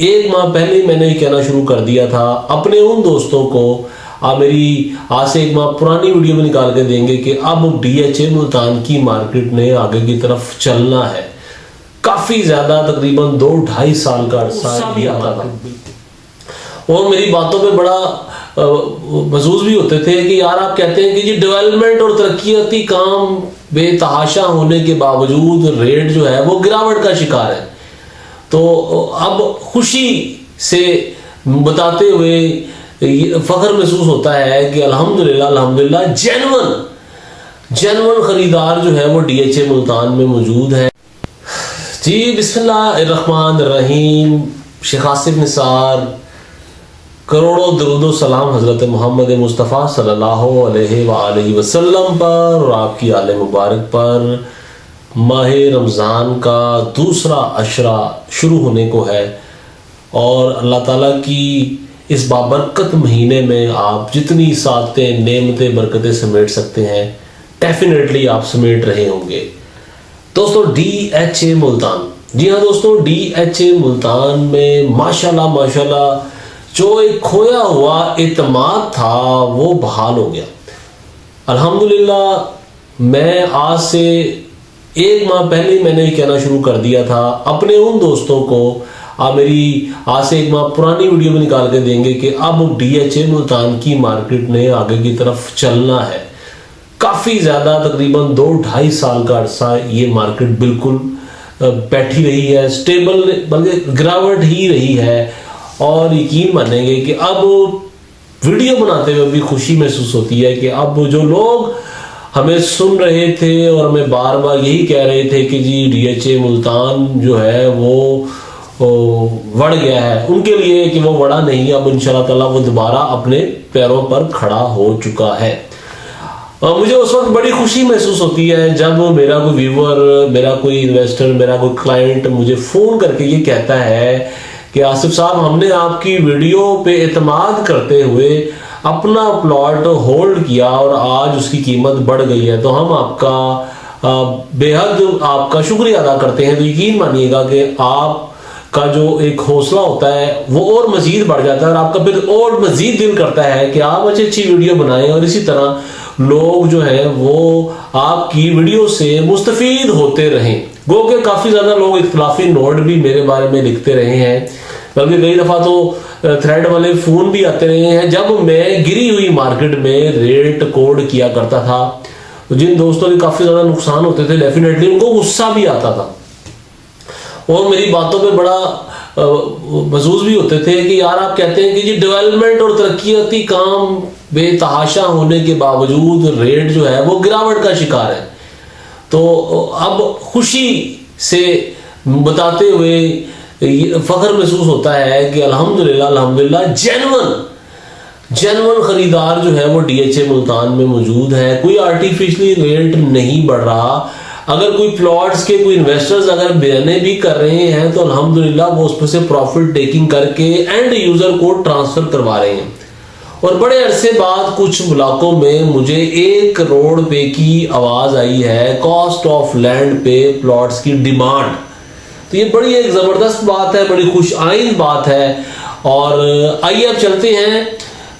एक माह पहले ही मैंने कहना शुरू कर दिया था अपने उन दोस्तों को, आप मेरी आज से एक माह पुरानी वीडियो में निकाल के देंगे कि अब डीएचए मुल्तान की मार्केट ने आगे की तरफ चलना है। काफी ज्यादा तकरीबन 2-2.5 साल का अरसा भी आता था और मेरी बातों पे बड़ा महसूस भी होते थे कि यार आप कहते हैं कि जी डेवलपमेंट और तरक्याती काम बेतहाशा होने के बावजूद रेट जो है वो गिरावट का शिकार है। तो अब खुशी से बताते हुए फख्र महसूस होता है कि अल्हम्दुलिल्लाह जेन्युइन खरीदार जो है वो डीएचए मुल्तान में मौजूद है। जी बिस्मिल्लाहिर्रहमानिर्रहीम। शेख आसिफ निसार, करोड़ों दरूद सलाम हज़रत मोहम्मद मुस्तफ़ा सल्लल्लाहु अलैहि वसल्लम पर और आपकी आले मुबारक पर। माह रमज़ान का दूसरा अशरा शुरू होने को है और अल्लाह ताला की इस बाबरकत महीने में आप जितनी सादतें नेमतें बरकतें समेट सकते हैं डेफिनेटली आप समेट रहे होंगे। दोस्तों डीएचए मुल्तान, जी हाँ दोस्तों, डीएचए मुल्तान में माशाल्लाह जो एक खोया हुआ एतमाद था वो बहाल हो गया अल्हम्दुलिल्लाह। मैं आज से एक माह पहले ही मैंने कहना शुरू कर दिया था अपने उन दोस्तों को, आप मेरी आज से एक माह पुरानी वीडियो में निकाल के देंगे कि अब डीएचए मुल्तान की मार्केट ने आगे की तरफ चलना है। काफ़ी ज़्यादा तकरीबन 2-2.5 साल का अरसा ये मार्केट बिल्कुल बैठी रही है, स्टेबल बल्कि गिरावट ही रही है। और यकीन मानेंगे कि अब वीडियो बनाते हुए भी खुशी महसूस होती है कि अब जो लोग हमें सुन रहे थे और हमें बार बार यही कह रहे थे कि जी डीएचए मुल्तान जो है वो बढ़ गया है, उनके लिए कि वो बढ़ा नहीं, अब इंशाल्लाह ताला वो दोबारा अपने पैरों पर खड़ा हो चुका है। मुझे उस वक्त बड़ी खुशी महसूस होती है जब मेरा कोई व्यूअर, मेरा कोई इन्वेस्टर, मेरा कोई क्लाइंट मुझे फ़ोन करके ये कहता है कि आसिफ साहब हमने आपकी वीडियो पे एतमाद करते हुए अपना प्लॉट होल्ड किया और आज उसकी कीमत बढ़ गई है, तो हम आपका बेहद आपका शुक्रिया अदा करते हैं। तो यकीन मानिएगा कि आपका जो एक हौसला होता है वो और मज़ीद बढ़ जाता है और आपका फिर और मज़ीद दिल करता है कि आप अच्छी वीडियो बनाएं और इसी तरह लोग जो है वो आपकी वीडियो से मुस्तफ़ीद होते रहें। गो के काफ़ी ज़्यादा लोग इख्तिलाफी नोट भी मेरे बारे में लिखते रहे हैं, बल्कि कई दफ़ा तो थ्रेड वाले फ़ोन भी आते रहे हैं जब मैं गिरी हुई मार्केट में रेट कोड किया करता था। तो जिन दोस्तों के काफ़ी ज़्यादा नुकसान होते थे डेफिनेटली उनको गुस्सा भी आता था और मेरी बातों पे बड़ा महसूस भी होते थे कि यार आप कहते हैं कि जी डेवलपमेंट और तरक्याती काम बेतहाशा होने के बावजूद रेट जो है वो गिरावट का शिकार है। तो अब खुशी से बताते हुए फख्र महसूस होता है कि अल्हम्दुलिल्लाह जेन्युइन खरीदार जो है वो डीएचए मुल्तान में मौजूद है। कोई आर्टिफिशियली रेट नहीं बढ़ रहा। अगर कोई प्लॉट्स के कोई इन्वेस्टर्स अगर बयाने भी कर रहे हैं तो अल्हम्दुलिल्लाह वो उस पर से प्रॉफिट टेकिंग करके एंड यूजर को ट्रांसफर करवा रहे हैं। और बड़े अरसे बाद कुछ इलाकों में मुझे 1 करोड़ रुपए की आवाज आई है कॉस्ट ऑफ लैंड पे प्लॉट्स की डिमांड। तो ये बड़ी एक जबरदस्त बात है, बड़ी खुश आइंद बात है। और आइए अब चलते हैं,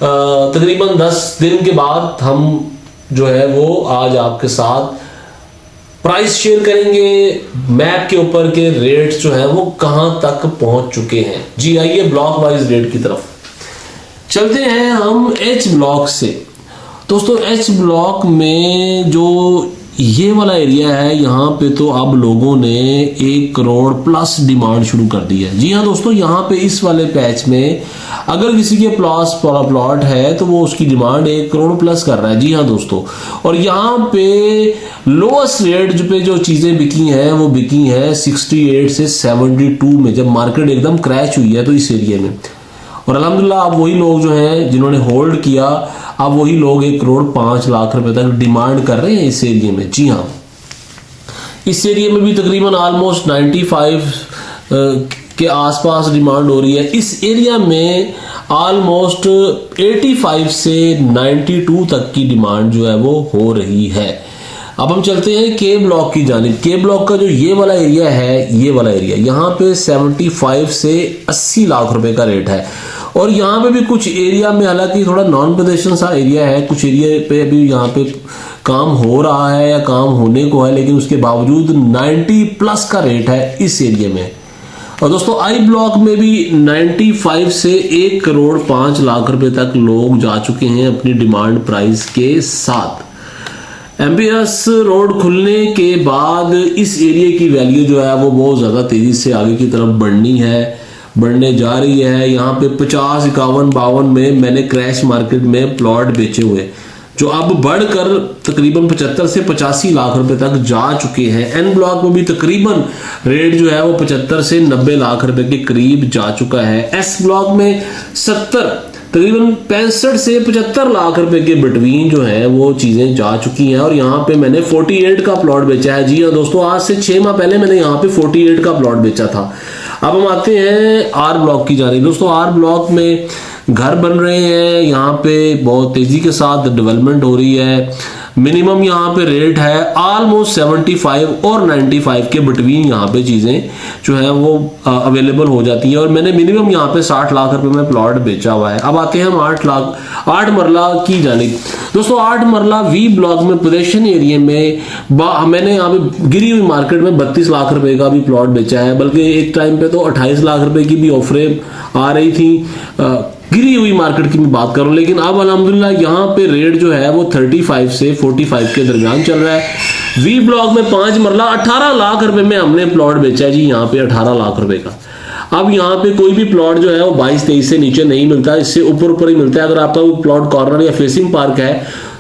तकरीबन 10 दिन के बाद हम जो है वो आज आपके साथ प्राइस शेयर करेंगे, मैप के ऊपर के रेट्स जो है वो कहां तक पहुंच चुके हैं। जी आइए ब्लॉक वाइज रेट की तरफ चलते हैं हम एच ब्लॉक से। दोस्तों एच ब्लॉक में जो ये वाला एरिया है यहाँ पे तो अब लोगों ने 1 करोड़ प्लस डिमांड शुरू कर दी है। जी हाँ दोस्तों, यहाँ पे इस वाले पैच में अगर किसी के प्लॉट है तो वो उसकी डिमांड 1 करोड़ प्लस कर रहा है। जी हाँ दोस्तों, और यहाँ पे लोएस्ट रेट पे जो चीजें बिकी हैं वो बिकी हैं 68 से 72 में, जब मार्केट एकदम क्रैश हुई है तो इस एरिया में। और अल्हम्दुलिल्लाह अब वही लोग जो हैं जिन्होंने होल्ड किया, अब वही लोग 1 करोड़ 5 लाख रुपए तक डिमांड कर रहे हैं इस एरिया में। जी हाँ, इस एरिया में भी तकरीबन ऑलमोस्ट 95 के आसपास डिमांड हो रही है। इस एरिया में ऑलमोस्ट 85 से 92 तक की डिमांड जो है वो हो रही है। अब हम चलते हैं के ब्लॉक की जानिब। के ब्लॉक का जो ये वाला एरिया है, ये वाला एरिया, यहाँ पे 75 से 80 लाख रुपए का रेट है। और यहाँ पे भी कुछ एरिया में, हालांकि थोड़ा नॉन पोजीशन सा एरिया है, कुछ एरिया पे अभी यहाँ पे काम हो रहा है या काम होने को है, लेकिन उसके बावजूद 90 प्लस का रेट है इस एरिया में। और दोस्तों आई ब्लॉक में भी 95 से 1 करोड़ 5 लाख रुपए तक लोग जा चुके हैं अपनी डिमांड प्राइस के साथ। एमपीएस रोड खुलने के बाद इस एरिया की वैल्यू जो है वो बहुत ज़्यादा तेज़ी से आगे की तरफ बढ़ने जा रही है। यहाँ पे 50, 51, 52 में मैंने क्रैश मार्केट में प्लॉट बेचे हुए, जो अब बढ़कर तकरीबन 75 से 85 लाख रुपए तक जा चुके हैं। एन ब्लॉक में भी तकरीबन रेट जो है वो 75 से 90 लाख रुपए के करीब जा चुका है। एस ब्लॉक में 70, तकरीबन 65 से 75 लाख रुपए के बिटवीन जो है वो चीजें जा चुकी हैं। और यहाँ पे मैंने 48 का प्लॉट बेचा है। जी हाँ दोस्तों, आज से 6 माह पहले मैंने यहाँ पे 48 का प्लॉट बेचा था। अब हम आते हैं आर ब्लॉक की जानिब। दोस्तों आर ब्लॉक में घर बन रहे हैं, यहाँ पे बहुत तेजी के साथ डेवलपमेंट हो रही है। मिनिमम यहाँ पे रेट है ऑलमोस्ट 75 और 95 के बिटवीन यहाँ पे चीजें जो है वो अवेलेबल हो जाती है। और मैंने मिनिमम यहाँ पे 60 लाख रुपए में प्लॉट बेचा हुआ है। अब आते हैं हम 8 मरला की जानिब। दोस्तों 8 मरला वी ब्लॉक में पोजीशन एरिया में मैंने यहाँ पे गिरी हुई मार्केट में 32 लाख रुपए का भी प्लॉट बेचा है, बल्कि एक टाइम पे तो 28 लाख रुपए की भी ऑफरें आ रही थी। गिरी हुई मार्केट की मैं बात करूं, लेकिन अब अल्हम्दुलिल्लाह यहाँ पे रेट जो है वो 35 से 45 के दरमियान चल रहा है। वी ब्लॉक में 5 मरला 18 लाख रुपए में हमने प्लॉट बेचा है जी, यहाँ पे 18 लाख रुपए का। अब यहाँ पे कोई भी प्लॉट जो है वो 22-23 से नीचे नहीं मिलता, इससे ऊपर ही मिलता है। अगर आपका कोई प्लॉट कॉर्नर या फेसिंग पार्क है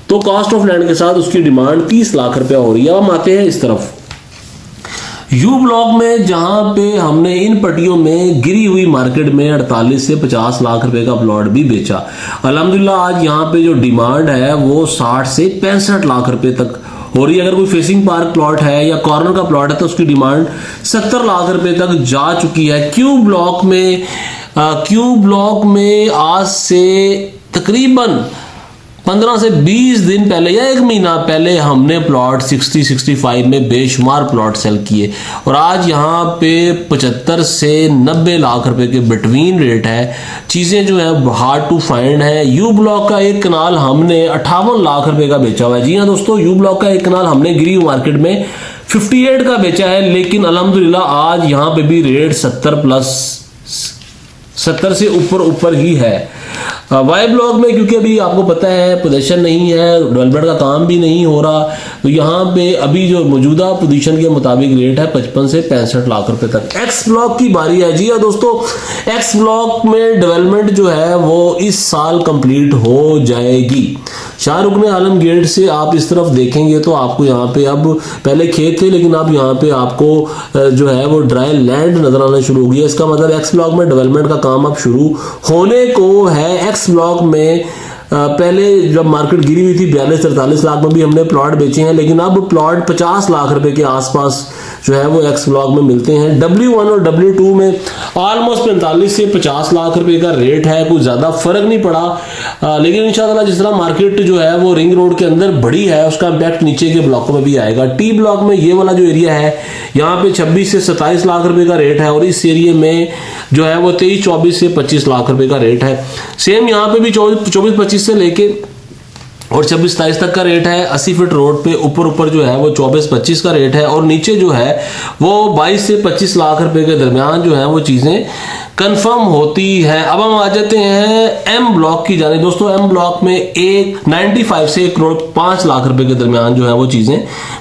तो कॉस्ट ऑफ लैंड के साथ उसकी डिमांड 30 लाख रुपया हो रही है। अब हम आते हैं इस तरफ यू ब्लॉक में, जहां पे हमने इन पट्टियों में गिरी हुई मार्केट में 48 से 50 लाख रुपए का प्लॉट भी बेचा। अल्हम्दुलिल्लाह आज यहाँ पे जो डिमांड है वो 60 से 65 लाख रुपए तक हो रही है। अगर कोई फेसिंग पार्क प्लॉट है या कॉर्नर का प्लॉट है तो उसकी डिमांड 70 लाख रुपए तक जा चुकी है। क्यू ब्लॉक में आज से तकरीबन 15 से 20 दिन पहले या 1 महीना पहले हमने प्लॉट 60-65 में बेशुमार प्लॉट सेल किए, और आज यहाँ पे 75 से 90 लाख रुपए के बिटवीन रेट है। चीज़ें जो है हार्ड टू फाइंड है। यू ब्लॉक का एक कनाल हमने 58 लाख रुपए का बेचा हुआ है। जी हाँ दोस्तों, यू ब्लॉक का एक कनाल हमने गिरी हुई मार्केट में 58 का बेचा है, लेकिन अल्हम्दुलिल्लाह आज यहाँ पे भी रेट 70 से ऊपर ही है। वाई ब्लॉक में क्योंकि अभी आपको पता है पोजीशन नहीं है, डेवलपमेंट का काम भी नहीं हो रहा, तो यहाँ पे अभी जो मौजूदा पोजीशन के मुताबिक रेट है 55 से 65 लाख रुपए तक। एक्स ब्लॉक की बारी है। जी हाँ दोस्तों, एक्स ब्लॉक में डेवलपमेंट जो है वो इस साल कंप्लीट हो जाएगी। शाहरुख आलम गेट से आप इस तरफ देखेंगे तो आपको यहाँ पे अब पहले खेत थे, लेकिन अब यहाँ पे आपको जो है वो ड्राई लैंड नजर आना शुरू हो गया। इसका मतलब एक्स ब्लॉक में डेवलपमेंट का काम अब शुरू होने को है। एक्स ब्लॉक में पहले जब मार्केट गिरी हुई थी 42-43 लाख में भी हमने प्लॉट बेचे हैं, लेकिन अब प्लॉट 50 लाख रुपए के आसपास जो है वो एक्स ब्लॉक में मिलते हैं। W1 और W2 में ऑलमोस्ट 45 से 50 लाख रुपए का रेट है, कुछ ज्यादा फर्क नहीं पड़ा। लेकिन इंशाल्लाह जिस तरह मार्केट जो है वो रिंग रोड के अंदर बड़ी है, उसका इम्पैक्ट नीचे के ब्लॉकों में भी आएगा। टी ब्लॉक में ये वाला जो एरिया है यहाँ पे 26 से 27 लाख रुपए का रेट है, और इस एरिया में जो है वो 23-24 से 25 लाख रुपए का रेट है। सेम यहाँ पे भी 24-25 से लेके और 26-27 तक का रेट है। 80 फीट रोड पे ऊपर जो है वो 24-25 का रेट है, और नीचे जो है वो 22 से 25 लाख रुपए के दरमियान जो है वो चीजें कंफर्म होती है। अब हम आ जाते हैं एम ब्लॉक की जाने। दोस्तों एम ब्लॉक में 95 से 1 करोड़ 5 लाख रुपए के दरमियान जो है वो चीजें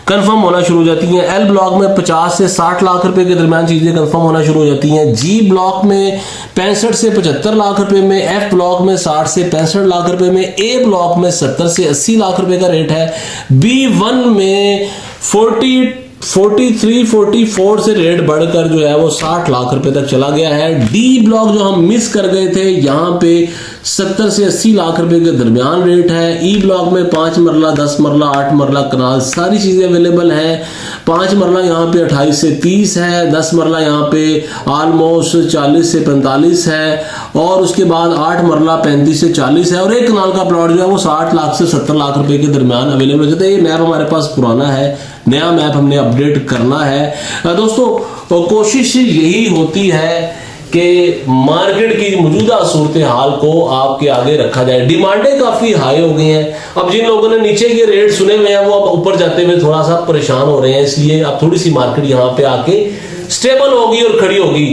कंफर्म होना शुरू हो जाती हैं। एल ब्लॉक में 50 से 60 लाख रुपए के दरमियान चीजें कंफर्म होना शुरू हो जाती हैं। जी ब्लॉक में 65 से 75 लाख रुपए में, एफ ब्लॉक में 60 से 65 लाख रुपए में, ए ब्लॉक में 70 से 80 लाख रुपए का रेट है। B1 में 40 43-44 से रेट बढ़कर जो है वो 60 लाख रुपए तक चला गया है। डी ब्लॉक जो हम मिस कर गए थे, यहाँ पे 70 से 80 लाख रुपए के दरमियान रेट है। ई ब्लॉक में 5 मरला, 10 मरला, 8 मरला कनाल सारी चीजें अवेलेबल हैं। 5 मरला यहाँ पे 28 से 30 है, 10 मरला यहाँ पे ऑलमोस्ट 40 से 45 है, और उसके बाद 8 मरला 35 से 40 है, और एक कनाल का प्लॉट जो है वो 60 लाख से 70 लाख रुपए के दरमियान अवेलेबल होते हैं। ये मैप हमारे पास पुराना है, नया मैप हमने अपडेट करना है। दोस्तों कोशिश यही होती है कि मार्केट की मौजूदा सूरत हाल को आपके आगे रखा जाए। डिमांडें काफी हाई हो गई हैं। अब जिन लोगों ने नीचे के रेट सुने हुए हैं वो अब ऊपर जाते हुए थोड़ा सा परेशान हो रहे हैं, इसलिए अब थोड़ी सी मार्केट यहाँ पे आके स्टेबल होगी और खड़ी होगी।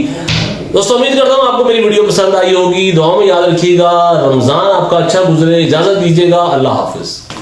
दोस्तों उम्मीद करता हूँ आपको मेरी वीडियो पसंद आई होगी। दुआ में याद रखिएगा, रमजान आपका अच्छा गुजरे। इजाजत दीजिएगा, अल्लाह हाफिज।